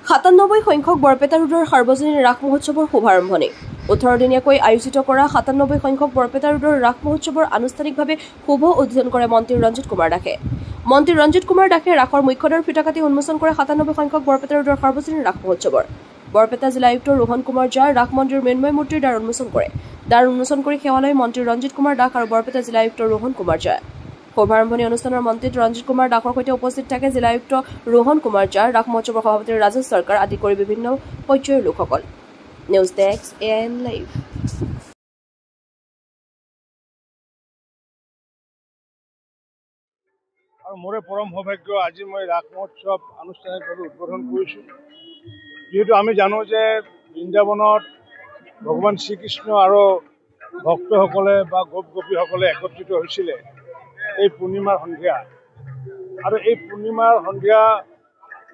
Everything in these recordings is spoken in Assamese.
97 সংখ্যক বৰপেটা ৰোডৰ সাৰ্বজনীন ৰাস মহোৎসৱৰ শুভাৰম্ভণি 18 দিনীয়াকৈ আয়োজিত কৰা 97 সংখ্যক বৰপেটা ৰোডৰ ৰাস মহোৎসৱৰ আনুষ্ঠানিকভাৱে শুভ উদ্বোধন কৰে মন্ত্ৰী ৰঞ্জিত কুমাৰ দাসে। মন্ত্ৰী ৰঞ্জিত কুমাৰ দাসে ৰাসৰ মুখ্যদ্বাৰ ফিটাকাটি উন্মোচন কৰে 97 সংখ্যক বৰপেটা ৰোডৰ সাৰ্বজনীন ৰাস মহোৎসৱৰ। বৰপেটা জিলা আয়ুক্ত ৰোহন কুমাৰ ঝা ৰাস মন্দিৰ মৃন্ময় মূৰ্তিৰ দ্বাৰ উন্মোচন কৰে। দ্বাৰ উন্মোচন কৰি সেৱালয় মন্ত্ৰী ৰঞ্জিত কুমাৰ দাস আৰু বৰপেটা জিলা আয়ুক্ত ৰোহন কুমাৰ ঝা। শুভাৰম্ভণি অনুষ্ঠানৰ মন্ত্ৰী ৰঞ্জিত কুমাৰ দাসৰ সৈতে উপস্থিত থাকে জিলা আয়ুক্ত ৰোহন কুমাৰ ঝা, ৰাস মহোৎসৱৰ সভাপতি ৰাজেশ চৰকাৰ আদি কৰি বিভিন্ন পৰ্যায়ৰ লোকসকল। News desk AIN live. আৰু মোৰে পৰম সৌভাগ্য আজি মই ৰাস মহোৎসৱ আনুষ্ঠানিকভাৱে উদ্বোধন কৰিছোঁ। যিহেতু আমি জানো যে বৃন্দাবনত ভগৱান শ্ৰীকৃষ্ণ আৰু ভক্তসকলে বা গোপ গোপীসকলে একত্ৰিত হৈছিলে এই পূৰ্ণিমাৰ সন্ধিয়া। আৰু এই পূৰ্ণিমাৰ সন্ধিয়া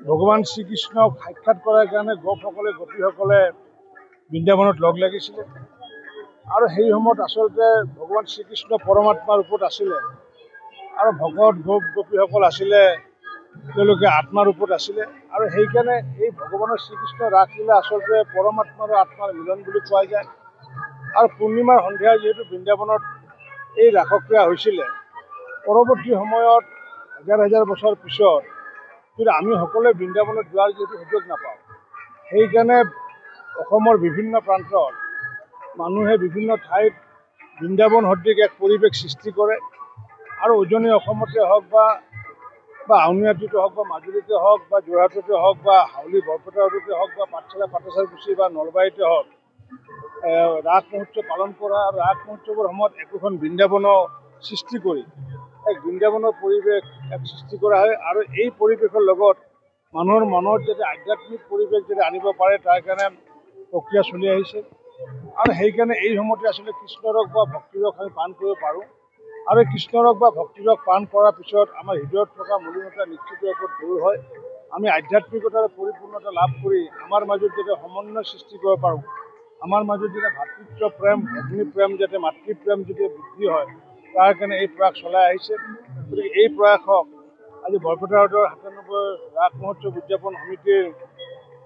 ভগৱান শ্ৰীকৃষ্ণক সাক্ষাৎ কৰাৰ কাৰণে গোপসকলে গোপীসকলে বৃন্দাবনত লগ লাগিছিলে। আৰু সেই সময়ত আচলতে ভগৱান শ্ৰীকৃষ্ণ পৰমাত্মাৰ ৰূপত আছিলে আৰু ভকত গোপ গোপীসকল আছিলে তেওঁলোকে আত্মাৰ ৰূপত আছিলে। আৰু সেইকাৰণে এই ভগৱানৰ শ্ৰীকৃষ্ণ ৰাসলীলা আচলতে পৰমাত্মা আৰু আত্মাৰ মিলন বুলি কোৱা যায়। আৰু পূৰ্ণিমাৰ সন্ধিয়া যিহেতু বৃন্দাবনত এই ৰাসক্ৰিয়া হৈছিলে, পৰৱৰ্তী সময়ত হাজাৰ হাজাৰ বছৰ পিছত কিন্তু আমি সকলোৱে বৃন্দাবনত যোৱাৰ যিহেতু সুযোগ নাপাওঁ, সেইকাৰণে অসমৰ বিভিন্ন প্ৰান্তত মানুহে বিভিন্ন ঠাইত বৃন্দাবন সদৃশ এক পৰিৱেশ সৃষ্টি কৰে। আৰু উজনি অসমতে হওক বা আউনীআটীতে হওক বা মাজুলীতে হওক বা যোৰহাটতে হওক বা হাউলি বৰপেটা ৰোডতে হওক বা পাঠশালা পাঠাচাৰকুচি বা নলবাৰীতে হওক ৰাস মহোৎসৱ পালন কৰা আৰু ৰাস মহোৎসৱৰ সময়ত একোখন বৃন্দাবনৰ সৃষ্টি কৰি এক বৃন্দাবনৰ পৰিৱেশ এক সৃষ্টি কৰা হয়। আৰু এই পৰিৱেশৰ লগত মানুহৰ মনত যাতে আধ্যাত্মিক পৰিৱেশ যাতে আনিব পাৰে তাৰ কাৰণে প্ৰক্ৰিয়া চলি আহিছে। আৰু সেইকাৰণে এই সময়তে আচলতে কৃষ্ণৰস বা ভক্তিৰস আমি পান কৰিব পাৰোঁ। আৰু কৃষ্ণৰস বা ভক্তিৰস পান কৰাৰ পিছত আমাৰ হৃদয়ত থকা মলিনতা নিশ্চিত ৰূপত দূৰ হয়। আমি আধ্যাত্মিকতাৰ পৰিপূৰ্ণতা লাভ কৰি আমাৰ মাজত যাতে সমন্বয় সৃষ্টি কৰিব পাৰোঁ, আমাৰ মাজত যাতে ভাতৃত্ব প্ৰেম, ভগ্নী প্ৰেম যাতে মাতৃপ্ৰেম যাতে বৃদ্ধি হয়, তাৰ কাৰণে এই প্ৰয়াস চলাই আহিছে। গতিকে এই প্ৰয়াসক আজি বৰপেটা ৰোডৰ 97 ৰাস মহোৎসৱ উদযাপন সমিতিৰ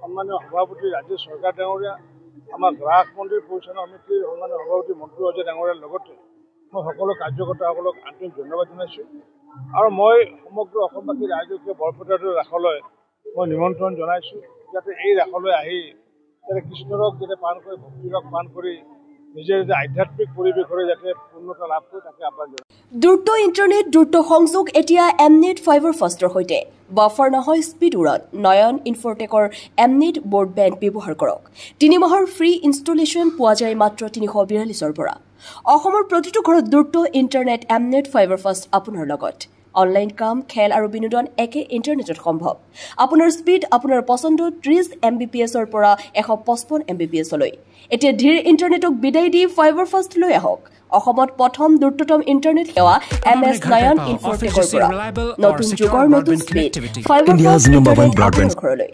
সন্মানীয় সভাপতি ৰাজেশ চৰকাৰ ডাঙৰীয়া, আমাৰ ৰাস মন্দিৰ পৰিচালনা সমিতিৰ সন্মানীয় সভাপতি মন্ত্ৰী অজয় ডাঙৰীয়াৰ লগতে মই সকলো কাৰ্যকৰ্তাসকলক আন্তৰিক ধন্যবাদ জনাইছোঁ। আৰু মই সমগ্ৰ অসমবাসী ৰাইজকে বৰপেটা ৰোডৰ ৰাসলৈ মই নিমন্ত্ৰণ জনাইছোঁ যাতে এই ৰাসলৈ আহি যাতে কৃষ্ণৰস যাতে পান কৰি ভক্তিৰস পান কৰি নিজে যাতে আধ্যাত্মিক পৰিৱেশৰে যাতে পূৰ্ণতা লাভ কৰে তাকে আহ্বান জনাইছোঁ। দ্ৰুত ইণ্টাৰনেট দ্ৰুত সংযোগ এতিয়া এমনেট ফাইবাৰ ফাষ্টৰ সৈতে। বাফাৰ নহয় স্পীড উৰণ। নয়ন ইনফৰটেকৰ এমনেট ব্ৰডবেণ্ড ব্যৱহাৰ কৰক। 3 মাহৰ ফ্ৰী ইনষ্টলেশ্যন পোৱা যায় মাত্ৰ 342ৰ পৰা। অসমৰ প্ৰতিটো ঘৰত দ্ৰুত ইণ্টাৰনেট এমনেট ফাইবাৰ ফাষ্ট আপোনাৰ লগত। অনলাইন কাম, খেল আৰু বিনোদন একে ইণ্টাৰনেটত সম্ভৱ। আপোনাৰ স্পীড আপোনাৰ পচন্দ 30 Mbps-ৰ পৰা 155 Mbps-লৈ। এতিয়া ধীৰ ইণ্টাৰনেটক বিদায় দি ফাইবাৰ ফাষ্ট লৈ আহক অসমত প্ৰথম দ্ৰুততম ইণ্টাৰনেট সেৱা MS নয়ন ইনফৰটেকৰ পৰা। নতুন যুগৰ নতুন স্পীড ফাইবাৰ ফাষ্ট ঘৰলৈ।